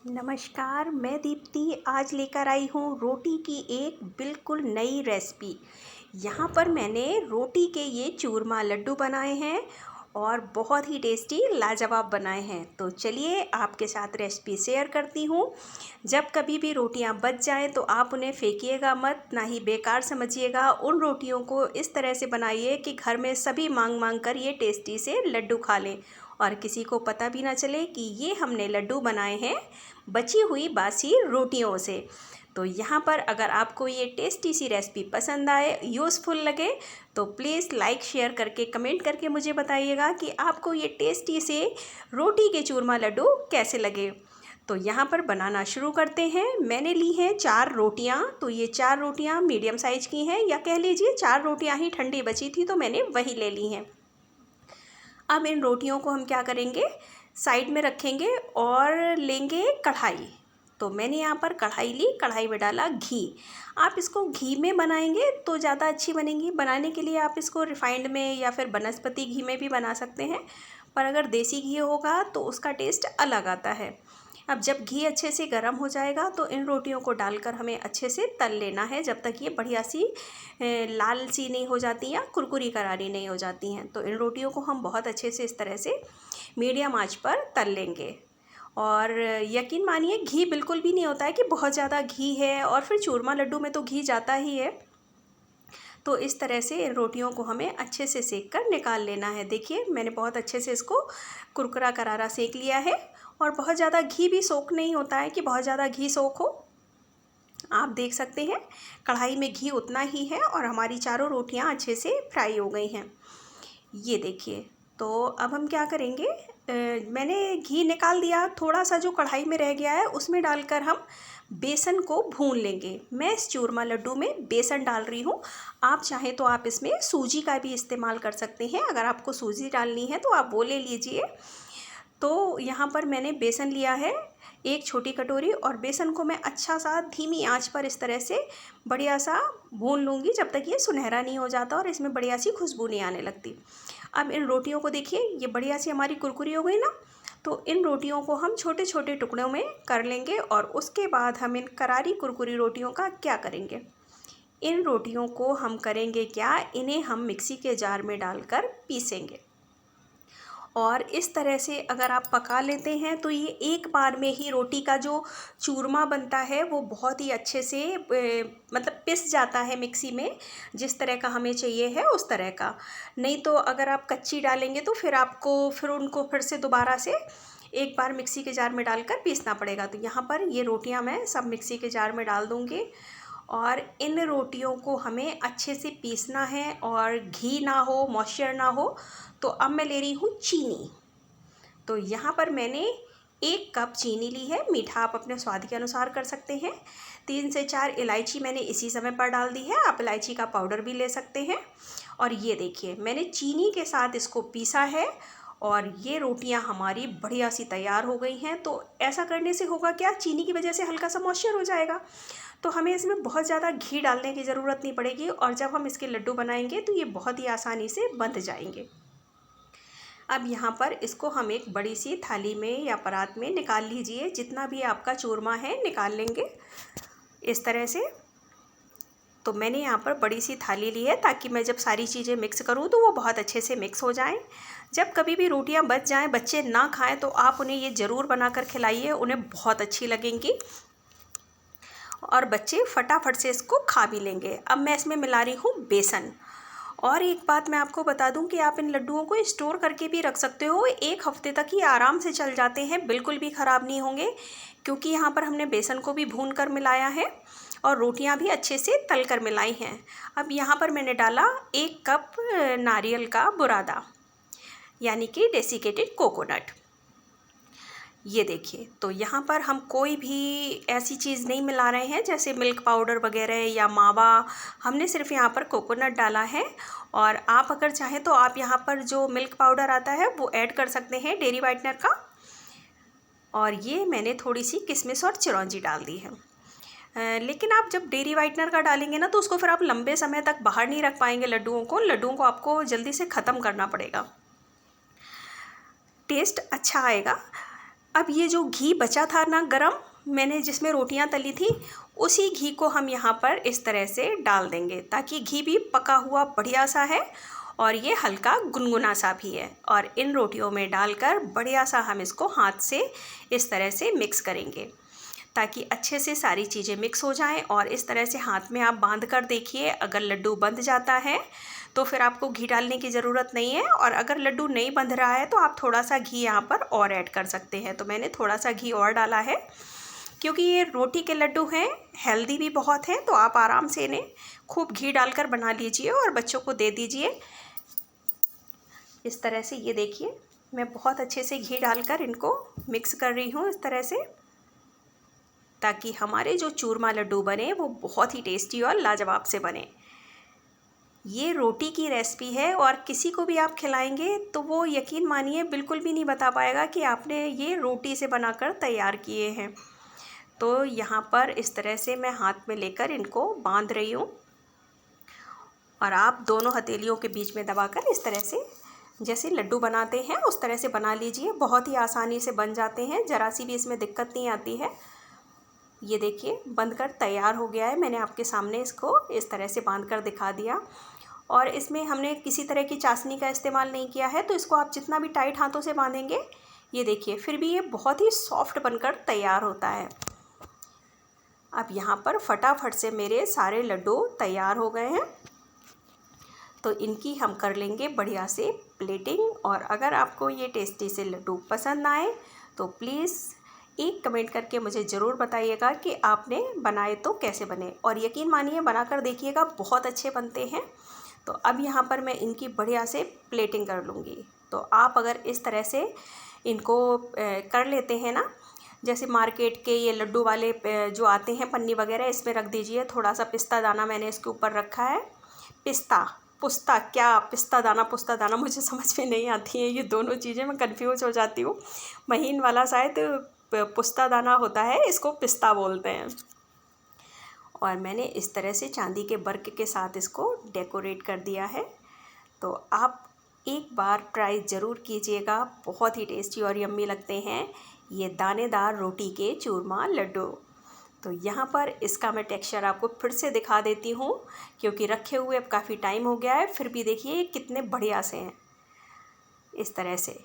नमस्कार, मैं दीप्ति आज लेकर आई हूँ रोटी की एक बिल्कुल नई रेसिपी। यहाँ पर मैंने रोटी के ये चूरमा लड्डू बनाए हैं और बहुत ही टेस्टी लाजवाब बनाए हैं। तो चलिए आपके साथ रेसिपी शेयर करती हूँ। जब कभी भी रोटियाँ बच जाएं तो आप उन्हें फेंकिएगा मत, ना ही बेकार समझिएगा। उन रोटियों को इस तरह से बनाइए कि घर में सभी मांग मांग कर ये टेस्टी से लड्डू खा लें और किसी को पता भी ना चले कि ये हमने लड्डू बनाए हैं बची हुई बासी रोटियों से। तो यहाँ पर अगर आपको ये टेस्टी सी रेसिपी पसंद आए, यूज़फुल लगे, तो प्लीज़ लाइक शेयर करके कमेंट करके मुझे बताइएगा कि आपको ये टेस्टी से रोटी के चूरमा लड्डू कैसे लगे। तो यहाँ पर बनाना शुरू करते हैं। मैंने ली हैं 4 रोटियाँ। तो ये 4 रोटियाँ मीडियम साइज़ की हैं, या कह लीजिए 4 रोटियाँ ही ठंडी बची थी तो मैंने वही ले ली हैं। अब इन रोटियों को हम क्या करेंगे, साइड में रखेंगे और लेंगे कढ़ाई। तो मैंने यहाँ पर कढ़ाई ली, कढ़ाई में डाला घी। आप इसको घी में बनाएंगे तो ज़्यादा अच्छी बनेंगी। बनाने के लिए आप इसको रिफाइंड में या फिर वनस्पति घी में भी बना सकते हैं, पर अगर देसी घी होगा तो उसका टेस्ट अलग आता है। अब जब घी अच्छे से गर्म हो जाएगा तो इन रोटियों को डालकर हमें अच्छे से तल लेना है, जब तक ये बढ़िया सी लाल सी नहीं हो जाती या कुरकुरी करारी नहीं हो जाती हैं। तो इन रोटियों को हम बहुत अच्छे से इस तरह से मीडियम आंच पर तल लेंगे। और यकीन मानिए घी बिल्कुल भी नहीं होता है कि बहुत ज़्यादा घी है, और फिर चूरमा लड्डू में तो घी जाता ही है। तो इस तरह से इन रोटियों को हमें अच्छे से सेक कर निकाल लेना है। देखिए मैंने बहुत अच्छे से इसको कुरकुरा करारा सेक लिया है, और बहुत ज़्यादा घी भी सोख नहीं होता है कि बहुत ज़्यादा घी सोख हो। आप देख सकते हैं कढ़ाई में घी उतना ही है और हमारी चारों रोटियां अच्छे से फ्राई हो गई हैं। ये देखिए, तो अब हम क्या करेंगे, मैंने घी निकाल दिया। थोड़ा सा जो कढ़ाई में रह गया है उसमें डालकर हम बेसन को भून लेंगे। मैं इस चूरमा लड्डू में बेसन डाल रही हूँ। आप चाहें तो आप इसमें सूजी का भी इस्तेमाल कर सकते हैं। अगर आपको सूजी डालनी है तो आप वो ले लीजिए। तो यहाँ पर मैंने बेसन लिया है 1 छोटी कटोरी, और बेसन को मैं अच्छा सा धीमी आंच पर इस तरह से बढ़िया सा भून लूँगी जब तक ये सुनहरा नहीं हो जाता और इसमें बढ़िया सी खुशबू नहीं आने लगती। अब इन रोटियों को देखिए, ये बढ़िया सी हमारी कुरकुरी हो गई ना। तो इन रोटियों को हम छोटे छोटे टुकड़ों में कर लेंगे, और उसके बाद हम इन करारी कुरकुरी रोटियों का क्या करेंगे, इन रोटियों को हम करेंगे क्या, इन्हें हम मिक्सी के जार में डालकर पीसेंगे। और इस तरह से अगर आप पका लेते हैं तो ये एक बार में ही रोटी का जो चूरमा बनता है वो बहुत ही अच्छे से मतलब पिस जाता है मिक्सी में, जिस तरह का हमें चाहिए है उस तरह का। नहीं तो अगर आप कच्ची डालेंगे तो फिर आपको उनको फिर से दोबारा से एक बार मिक्सी के जार में डालकर पीसना पड़ेगा। तो यहाँ पर ये रोटियाँ मैं सब मिक्सी के जार में डाल दूँगी, और इन रोटियों को हमें अच्छे से पीसना है, और घी ना हो, मॉइस्चर ना हो। तो अब मैं ले रही हूँ चीनी। तो यहाँ पर मैंने 1 कप चीनी ली है। मीठा आप अपने स्वाद के अनुसार कर सकते हैं। 3 से 4 इलायची मैंने इसी समय पर डाल दी है, आप इलायची का पाउडर भी ले सकते हैं। और ये देखिए मैंने चीनी के साथ इसको पीसा है, और ये रोटियां हमारी बढ़िया सी तैयार हो गई हैं। तो ऐसा करने से होगा क्या, चीनी की वजह से हल्का सा मॉइस्चर हो जाएगा, तो हमें इसमें बहुत ज़्यादा घी डालने की ज़रूरत नहीं पड़ेगी, और जब हम इसके लड्डू बनाएंगे तो ये बहुत ही आसानी से बंध जाएंगे। अब यहाँ पर इसको हम एक बड़ी सी थाली में या परात में निकाल लीजिए। जितना भी आपका चूरमा है निकाल लेंगे इस तरह से। तो मैंने यहाँ पर बड़ी सी थाली ली है ताकि मैं जब सारी चीज़ें मिक्स करूँ तो वो बहुत अच्छे से मिक्स हो जाएं। जब कभी भी रोटियाँ बच जाएं, बच्चे ना खाएं, तो आप उन्हें ये ज़रूर बनाकर खिलाइए, उन्हें बहुत अच्छी लगेंगी और बच्चे फटाफट से इसको खा भी लेंगे। अब मैं इसमें मिला रही हूँ बेसन। और एक बात मैं आपको बता दूं कि आप इन लड्डुओं को स्टोर करके भी रख सकते हो। 1 हफ्ते तक ही आराम से चल जाते हैं, बिल्कुल भी ख़राब नहीं होंगे, क्योंकि यहाँ पर हमने बेसन को भी भून कर मिलाया है और रोटियाँ भी अच्छे से तल कर मिलाई हैं। अब यहाँ पर मैंने डाला 1 कप नारियल का बुरादा, यानी कि डेसिकेटेड कोकोनट। ये देखिए, तो यहाँ पर हम कोई भी ऐसी चीज़ नहीं मिला रहे हैं जैसे मिल्क पाउडर वगैरह या मावा। हमने सिर्फ यहाँ पर कोकोनट डाला है, और आप अगर चाहें तो आप यहाँ पर जो मिल्क पाउडर आता है वो ऐड कर सकते हैं, डेयरी वाइटनर का। और ये मैंने थोड़ी सी किशमिश और चिरौंजी डाल दी है। लेकिन आप जब डेयरी वाइटनर का डालेंगे ना तो उसको फिर आप लंबे समय तक बाहर नहीं रख पाएंगे। लड्डुओं को आपको जल्दी से ख़त्म करना पड़ेगा, टेस्ट अच्छा आएगा। अब ये जो घी बचा था ना गरम, मैंने जिसमें रोटियां तली थी, उसी घी को हम यहाँ पर इस तरह से डाल देंगे, ताकि घी भी पका हुआ बढ़िया सा है और ये हल्का गुनगुना सा भी है। और इन रोटियों में डालकर बढ़िया सा हम इसको हाथ से इस तरह से मिक्स करेंगे, ताकि अच्छे से सारी चीज़ें मिक्स हो जाएं। और इस तरह से हाथ में आप बांध कर देखिए, अगर लड्डू बंध जाता है तो फिर आपको घी डालने की ज़रूरत नहीं है, और अगर लड्डू नहीं बंध रहा है तो आप थोड़ा सा घी यहाँ पर और ऐड कर सकते हैं। तो मैंने थोड़ा सा घी और डाला है, क्योंकि ये रोटी के लड्डू हैं, हेल्दी भी बहुत हैं, तो आप आराम से इन्हें खूब घी डालकर बना लीजिए और बच्चों को दे दीजिए। इस तरह से ये देखिए, मैं बहुत अच्छे से घी डालकर इनको मिक्स कर रही हूँ इस तरह से, ताकि हमारे जो चूरमा लड्डू बने वो बहुत ही टेस्टी और लाजवाब से बने। ये रोटी की रेसिपी है और किसी को भी आप खिलाएंगे तो वो यकीन मानिए बिल्कुल भी नहीं बता पाएगा कि आपने ये रोटी से बनाकर तैयार किए हैं। तो यहाँ पर इस तरह से मैं हाथ में लेकर इनको बांध रही हूँ, और आप दोनों हथेलियों के बीच में दबाकर इस तरह से जैसे लड्डू बनाते हैं उस तरह से बना लीजिए। बहुत ही आसानी से बन जाते हैं, ज़रा सी भी इसमें दिक्कत नहीं आती है। ये देखिए बनकर तैयार हो गया है। मैंने आपके सामने इसको इस तरह से बांध कर दिखा दिया, और इसमें हमने किसी तरह की चाशनी का इस्तेमाल नहीं किया है, तो इसको आप जितना भी टाइट हाथों से बांधेंगे, ये देखिए फिर भी ये बहुत ही सॉफ्ट बनकर तैयार होता है। अब यहाँ पर फटाफट से मेरे सारे लड्डू तैयार हो गए हैं, तो इनकी हम कर लेंगे बढ़िया से प्लेटिंग। और अगर आपको ये टेस्टी से लड्डू पसंद आए तो प्लीज़ एक कमेंट करके मुझे ज़रूर बताइएगा कि आपने बनाए तो कैसे बने, और यकीन मानिए बनाकर देखिएगा बहुत अच्छे बनते हैं। तो अब यहाँ पर मैं इनकी बढ़िया से प्लेटिंग कर लूँगी। तो आप अगर इस तरह से इनको कर लेते हैं ना, जैसे मार्केट के ये लड्डू वाले जो आते हैं पन्नी वगैरह, इसमें रख दीजिए थोड़ा सा पिस्ता दाना, मैंने इसके ऊपर रखा है। पिस्ता दाना मुझे समझ में नहीं आती है ये दोनों चीज़ें, मैं कंफ्यूज हो जाती हूँ। महीन वाला शायद पुस्ता दाना होता है, इसको पिस्ता बोलते हैं। और मैंने इस तरह से चांदी के वर्क के साथ इसको डेकोरेट कर दिया है। तो आप एक बार ट्राई ज़रूर कीजिएगा, बहुत ही टेस्टी और यम्मी लगते हैं ये दानेदार रोटी के चूरमा लड्डू। तो यहाँ पर इसका मैं टेक्सचर आपको फिर से दिखा देती हूँ, क्योंकि रखे हुए अब काफ़ी टाइम हो गया है, फिर भी देखिए कितने बढ़िया से हैं इस तरह से।